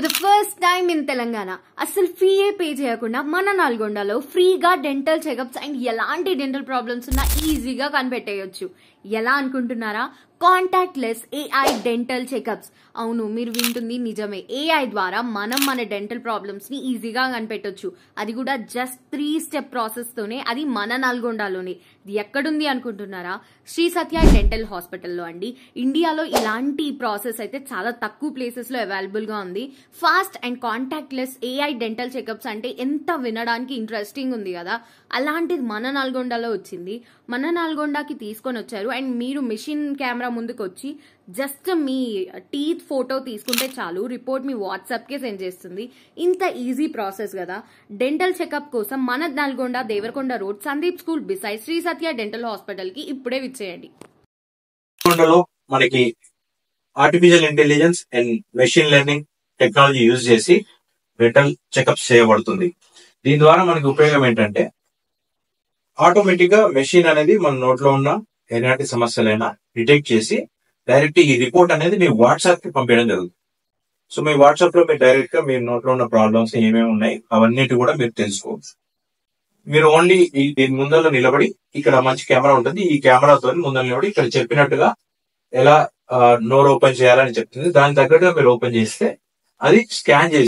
The first time in Telangana అసలు ఫీయే pay చేయకుండా మన నల్గొండలో ఫ్రీగా డెంటల్ చెకప్స్ అండ్ ఎలాంటి డెంటల్ ప్రాబ్లమ్స్ ఉన్నా ఈజీగా కనిపెట్టేయొచ్చు. ఎలా అనుకుంటున్నారా? Contact less AI dental checkups. అవును, మీరు వింటుంది నిజమే. ఏఐ ద్వారా మనం మన డెంటల్ ప్రాబ్లమ్స్ ని ఈజీగా కనిపెట్టొచ్చు. అది కూడా జస్ట్ 3 స్టెప్ ప్రాసెస్ తోనే. అది మన నల్గొండలోనే. ఇది ఎక్కడుంది అనుకుంటున్నారా? శ్రీ సత్య డెంటల్ హాస్పిటల్లో అండి. ఇండియాలో ఇలాంటి ప్రాసెస్ అయితే చాలా తక్కువ ప్లేసెస్ లో అవైలబుల్ గా ఉంది. Fast and contact less AI dental checkups అంటే ఎంత వినడానికి ఇంట్రెస్టింగ్ ఉంది కదా. అలాంటిది మన నల్గొండలో వచ్చింది. మన నల్గొండకి తీసుకొని వచ్చారు. అండ్ మీరు మిషన్ కెమెరా ముందుకు వచ్చి జస్ట్ మీ టీత్ ఫోటో తీసుకుంటే చాలు, రిపోర్ట్ మీ వాట్సాప్ కే సెండ్ చేస్తుంది. ఇంత ఈజీ ప్రాసెస్ కదా. డెంటల్ చెకప్ కోసం మన Nalgonda Devarakonda road Sandeep school beside Sri Satya dental hospital కి ఇప్పుడే విచ్చేయండి. మనకి artificial intelligence and machine learning technology use చేసి డెంటల్ చెకప్స్ చేయబడుతుంది. దీని ద్వారా మనకి ఉపయోగం ఏంటంటే, ఆటోమేటిక్ గా మెషిన్ అనేది మన నోట్లో ఉన్న ఎలాంటి సమస్యలైనా డిటెక్ట్ చేసి డైరెక్ట్ ఈ రిపోర్ట్ అనేది మీ వాట్సాప్ కి పంపించడం జరుగుతుంది. సో మీ వాట్సాప్ లో మీరు డైరెక్ట్ గా మీ నోట్లో ఉన్న ప్రాబ్లమ్స్ ఏమేమి ఉన్నాయి అవన్నిటి కూడా మీరు తెలుసుకోవచ్చు. మీరు ఓన్లీ దీని ముందర నిలబడి, ఇక్కడ మంచి కెమెరా ఉంటుంది, ఈ కెమెరాతో ముందర నిలబడి ఇక్కడ చెప్పినట్టుగా ఎలా నోరు ఓపెన్ చేయాలని చెప్తుంది. దాని తగ్గట్టుగా మీరు ఓపెన్ చేస్తే అది స్కాన్ చేసి